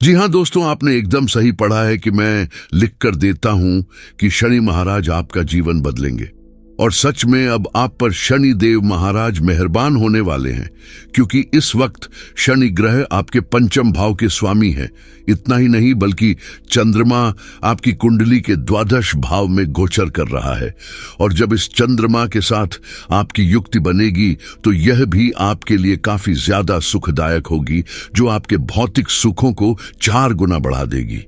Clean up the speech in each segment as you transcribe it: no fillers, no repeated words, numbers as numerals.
जी हाँ दोस्तों, आपने एकदम सही पढ़ा है कि मैं लिख कर देता हूं कि शनि महाराज आपका जीवन बदलेंगे। और सच में अब आप पर शनि देव महाराज मेहरबान होने वाले हैं, क्योंकि इस वक्त शनि ग्रह आपके पंचम भाव के स्वामी हैं। इतना ही नहीं बल्कि चंद्रमा आपकी कुंडली के द्वादश भाव में गोचर कर रहा है। और जब इस चंद्रमा के साथ आपकी युक्ति बनेगी तो यह भी आपके लिए काफी ज्यादा सुखदायक होगी, जो आपके भौतिक सुखों को 4 गुना बढ़ा देगी।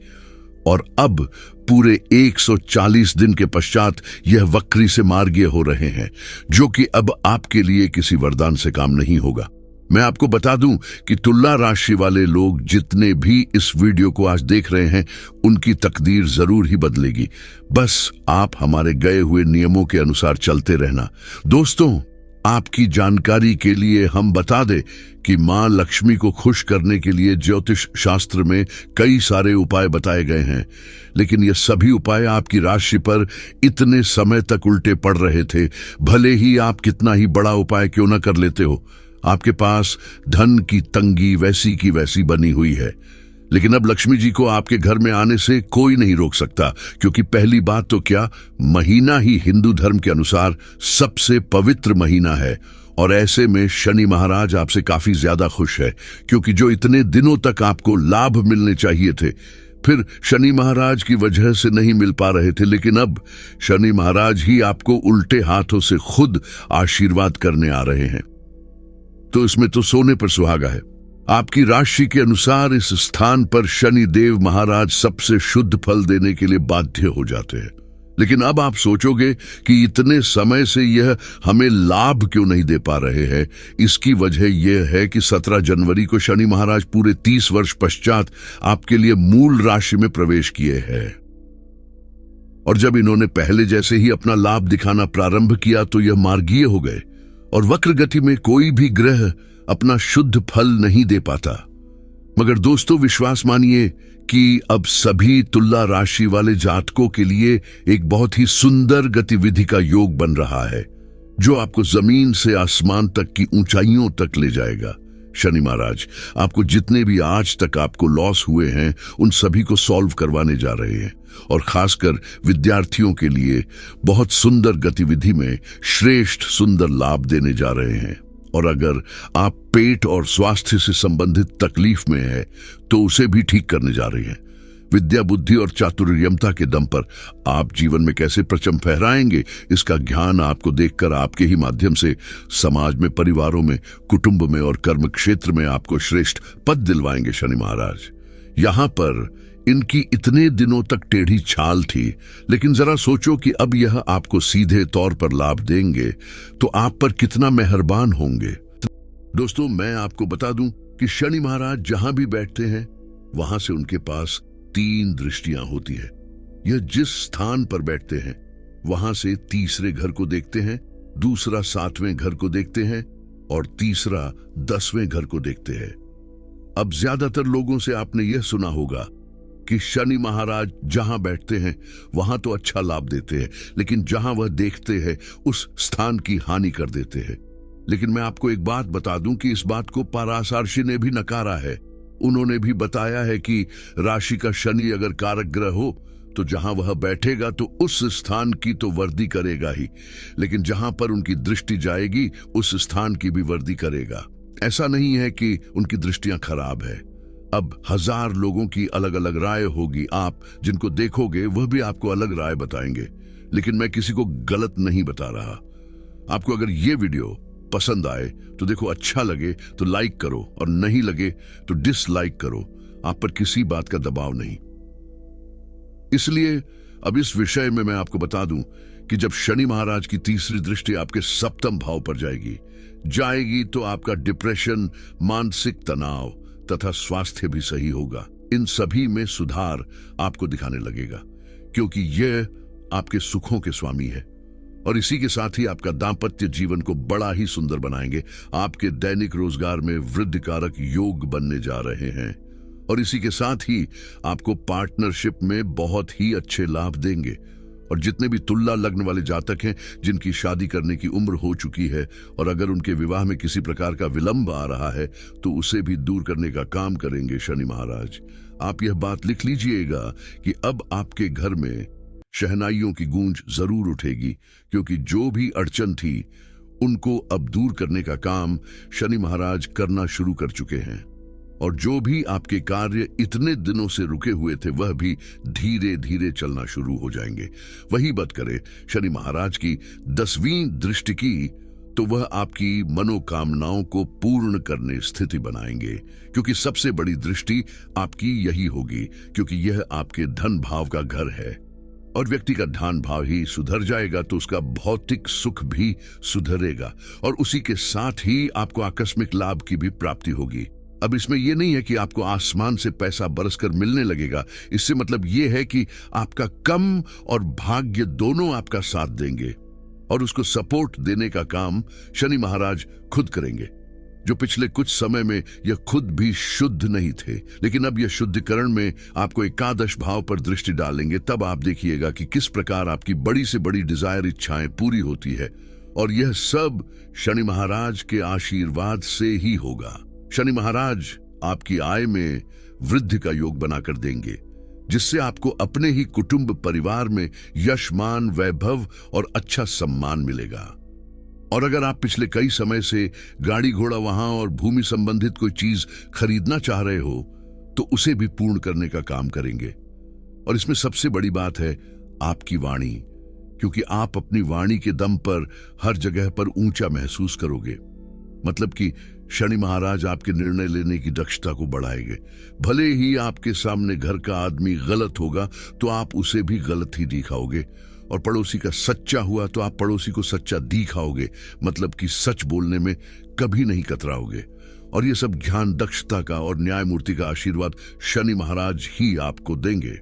और अब पूरे 140 दिन के पश्चात यह वक्री से मार्गीय हो रहे हैं, जो कि अब आपके लिए किसी वरदान से काम नहीं होगा। मैं आपको बता दूं कि तुला राशि वाले लोग जितने भी इस वीडियो को आज देख रहे हैं, उनकी तकदीर जरूर ही बदलेगी। बस आप हमारे गए हुए नियमों के अनुसार चलते रहना। दोस्तों, आपकी जानकारी के लिए हम बता दें कि मां लक्ष्मी को खुश करने के लिए ज्योतिष शास्त्र में कई सारे उपाय बताए गए हैं, लेकिन ये सभी उपाय आपकी राशि पर इतने समय तक उल्टे पड़ रहे थे। भले ही आप कितना ही बड़ा उपाय क्यों न कर लेते हो, आपके पास धन की तंगी वैसी की वैसी बनी हुई है। लेकिन अब लक्ष्मी जी को आपके घर में आने से कोई नहीं रोक सकता, क्योंकि पहली बात तो क्या, महीना ही हिंदू धर्म के अनुसार सबसे पवित्र महीना है। और ऐसे में शनि महाराज आपसे काफी ज्यादा खुश है, क्योंकि जो इतने दिनों तक आपको लाभ मिलने चाहिए थे, फिर शनि महाराज की वजह से नहीं मिल पा रहे थे, लेकिन अब शनि महाराज ही आपको उल्टे हाथों से खुद आशीर्वाद करने आ रहे हैं। तो इसमें तो सोने पर सुहागा है। आपकी राशि के अनुसार इस स्थान पर शनि देव महाराज सबसे शुद्ध फल देने के लिए बाध्य हो जाते हैं। लेकिन अब आप सोचोगे कि इतने समय से यह हमें लाभ क्यों नहीं दे पा रहे हैं। इसकी वजह यह है कि 17 जनवरी को शनि महाराज पूरे 30 वर्ष पश्चात आपके लिए मूल राशि में प्रवेश किए हैं। और जब इन्होंने पहले जैसे ही अपना लाभ दिखाना प्रारंभ किया तो यह मार्गीय हो गए। और वक्र गति में कोई भी ग्रह अपना शुद्ध फल नहीं दे पाता। मगर दोस्तों, विश्वास मानिए कि अब सभी तुला राशि वाले जातकों के लिए एक बहुत ही सुंदर गतिविधि का योग बन रहा है, जो आपको जमीन से आसमान तक की ऊंचाइयों तक ले जाएगा। शनि महाराज आपको जितने भी आज तक आपको लॉस हुए हैं, उन सभी को सॉल्व करवाने जा रहे हैं। और खासकर विद्यार्थियों के लिए बहुत सुंदर गतिविधि में श्रेष्ठ सुंदर लाभ देने जा रहे हैं। और अगर आप पेट और स्वास्थ्य से संबंधित तकलीफ में है तो उसे भी ठीक करने जा रही हैं। विद्या, बुद्धि और चातुर्यमता के दम पर आप जीवन में कैसे परचम फहराएंगे, इसका ज्ञान आपको देखकर आपके ही माध्यम से समाज में, परिवारों में, कुटुंब में और कर्म क्षेत्र में आपको श्रेष्ठ पद दिलवाएंगे शनि महाराज। यहाँ पर इनकी इतने दिनों तक टेढ़ी छाल थी, लेकिन जरा सोचो कि अब यह आपको सीधे तौर पर लाभ देंगे तो आप पर कितना मेहरबान होंगे। दोस्तों, मैं आपको बता दूं कि शनि महाराज जहां भी बैठते हैं वहां से उनके पास 3 दृष्टियां होती है। यह जिस स्थान पर बैठते हैं वहां से तीसरे घर को देखते हैं, दूसरा 7वें घर को देखते हैं और तीसरा 10वें घर को देखते हैं। अब ज्यादातर लोगों से आपने यह सुना होगा कि शनि महाराज जहां बैठते हैं वहां तो अच्छा लाभ देते हैं, लेकिन जहां वह देखते हैं उस स्थान की हानि कर देते हैं। लेकिन मैं आपको एक बात बता दूं कि इस बात को पारासार्शी ने भी नकारा है। उन्होंने भी बताया है कि राशि का शनि अगर कारक ग्रह हो तो जहां वह बैठेगा तो उस स्थान की तो वर्दी करेगा ही, लेकिन जहां पर उनकी दृष्टि जाएगी उस स्थान की भी वर्दी करेगा। ऐसा नहीं है कि उनकी दृष्टियां खराब है। अब 1000 लोगों की अलग अलग राय होगी, आप जिनको देखोगे वह भी आपको अलग राय बताएंगे, लेकिन मैं किसी को गलत नहीं बता रहा। आपको अगर ये वीडियो पसंद आए तो देखो, अच्छा लगे तो लाइक करो और नहीं लगे तो डिसलाइक करो। आप पर किसी बात का दबाव नहीं। इसलिए अब इस विषय में मैं आपको बता दूं कि जब शनि महाराज की तीसरी दृष्टि आपके 7वें भाव पर जाएगी तो आपका डिप्रेशन, मानसिक तनाव तथा स्वास्थ्य भी सही होगा। इन सभी में सुधार आपको दिखाने लगेगा, क्योंकि यह आपके सुखों के स्वामी है। और इसी के साथ ही आपका दाम्पत्य जीवन को बड़ा ही सुंदर बनाएंगे। आपके दैनिक रोजगार में वृद्धि कारक योग बनने जा रहे हैं और इसी के साथ ही आपको पार्टनरशिप में बहुत ही अच्छे लाभ देंगे। और जितने भी तुला लग्न वाले जातक हैं जिनकी शादी करने की उम्र हो चुकी है और अगर उनके विवाह में किसी प्रकार का विलंब आ रहा है तो उसे भी दूर करने का काम करेंगे शनि महाराज। आप यह बात लिख लीजिएगा कि अब आपके घर में शहनाइयों की गूंज जरूर उठेगी, क्योंकि जो भी अड़चन थी उनको अब दूर करने का काम शनि महाराज करना शुरू कर चुके हैं। और जो भी आपके कार्य इतने दिनों से रुके हुए थे वह भी धीरे धीरे चलना शुरू हो जाएंगे। वही बात करे शनि महाराज की 10वीं दृष्टि की तो वह आपकी मनोकामनाओं को पूर्ण करने स्थिति बनाएंगे, क्योंकि सबसे बड़ी दृष्टि आपकी यही होगी, क्योंकि यह आपके धन भाव का घर है। और व्यक्ति का ध्यान भाव ही सुधर जाएगा तो उसका भौतिक सुख भी सुधरेगा और उसी के साथ ही आपको आकस्मिक लाभ की भी प्राप्ति होगी। अब इसमें यह नहीं है कि आपको आसमान से पैसा बरसकर मिलने लगेगा। इससे मतलब यह है कि आपका कम और भाग्य दोनों आपका साथ देंगे और उसको सपोर्ट देने का काम शनि महाराज खुद करेंगे। जो पिछले कुछ समय में यह खुद भी शुद्ध नहीं थे, लेकिन अब यह शुद्धिकरण में आपको एकादश भाव पर दृष्टि डालेंगे। तब आप देखिएगा कि किस प्रकार आपकी बड़ी से बड़ी डिजायर इच्छाएं पूरी होती है, और यह सब शनि महाराज के आशीर्वाद से ही होगा। शनि महाराज आपकी आय में वृद्धि का योग बनाकर देंगे, जिससे आपको अपने ही कुटुंब परिवार में यश, मान, वैभव और अच्छा सम्मान मिलेगा। और अगर आप पिछले कई समय से गाड़ी घोड़ा वाहन और भूमि संबंधित कोई चीज खरीदना चाह रहे हो तो उसे भी पूर्ण करने का काम करेंगे। और इसमें सबसे बड़ी बात है आपकी वाणी, क्योंकि आप अपनी वाणी के दम पर हर जगह पर ऊंचा महसूस करोगे। मतलब कि शनि महाराज आपके निर्णय लेने की दक्षता को बढ़ाएंगे। भले ही आपके सामने घर का आदमी गलत होगा तो आप उसे भी गलत ही दिखाओगे, और पड़ोसी का सच्चा हुआ तो आप पड़ोसी को सच्चा दिखाओगे। मतलब कि सच बोलने में कभी नहीं कतराओगे। और ये सब ज्ञान, दक्षता का और न्यायमूर्ति का आशीर्वाद शनि महाराज ही आपको देंगे।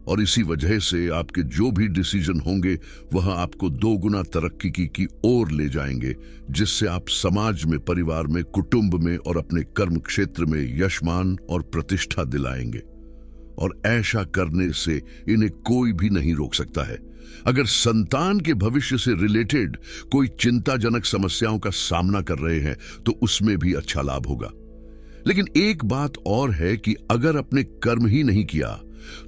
और इसी वजह से आपके जो भी डिसीजन होंगे वह आपको 2 गुना तरक्की की ओर ले जाएंगे, जिससे आप समाज में, परिवार में, कुटुंब में और अपने कर्म क्षेत्र में यशमान और प्रतिष्ठा दिलाएंगे। और ऐसा करने से इन्हें कोई भी नहीं रोक सकता है। अगर संतान के भविष्य से रिलेटेड कोई चिंताजनक समस्याओं का सामना कर रहे हैं तो उसमें भी अच्छा लाभ होगा। लेकिन एक बात और है कि अगर अपने कर्म ही नहीं किया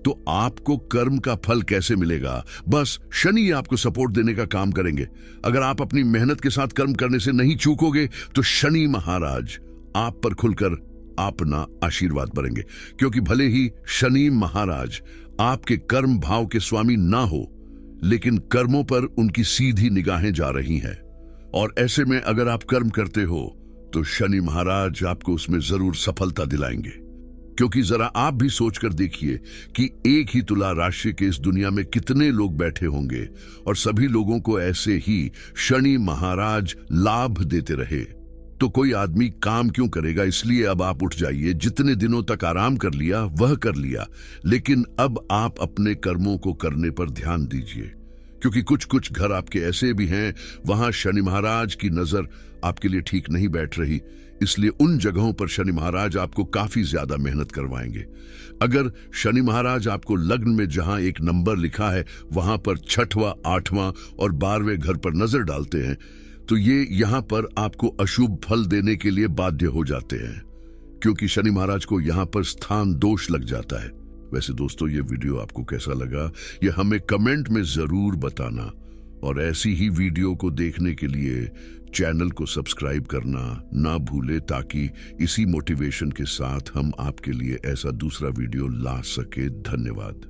तो आपको कर्म का फल कैसे मिलेगा? बस शनि आपको सपोर्ट देने का काम करेंगे। अगर आप अपनी मेहनत के साथ कर्म करने से नहीं चूकोगे तो शनि महाराज आप पर खुलकर अपना आशीर्वाद भरेंगे, क्योंकि भले ही शनि महाराज आपके कर्म भाव के स्वामी ना हो, लेकिन कर्मों पर उनकी सीधी निगाहें जा रही हैं। और ऐसे में अगर आप कर्म करते हो तो शनि महाराज आपको उसमें जरूर सफलता दिलाएंगे। क्योंकि जरा आप भी सोचकर देखिए कि एक ही तुला राशि के इस दुनिया में कितने लोग बैठे होंगे, और सभी लोगों को ऐसे ही शनि महाराज लाभ देते रहे तो कोई आदमी काम क्यों करेगा? इसलिए अब आप उठ जाइए। जितने दिनों तक आराम कर लिया वह कर लिया, लेकिन अब आप अपने कर्मों को करने पर ध्यान दीजिए, क्योंकि कुछ कुछ घर आपके ऐसे भी हैं वहां शनि महाराज की नजर आपके लिए ठीक नहीं बैठ रही। इसलिए उन जगहों पर शनि महाराज आपको काफी ज्यादा मेहनत करवाएंगे। अगर शनि महाराज आपको लग्न में जहां एक नंबर लिखा है वहां पर 6वां, 8वां और 12वें घर पर नजर डालते हैं तो ये यहां पर आपको अशुभ फल देने के लिए बाध्य हो जाते हैं, क्योंकि शनि महाराज को यहां पर स्थान दोष लग जाता है। वैसे दोस्तों, ये वीडियो आपको कैसा लगा ये हमें कमेंट में जरूर बताना, और ऐसी ही वीडियो को देखने के लिए चैनल को सब्सक्राइब करना ना भूले, ताकि इसी मोटिवेशन के साथ हम आपके लिए ऐसा दूसरा वीडियो ला सके। धन्यवाद।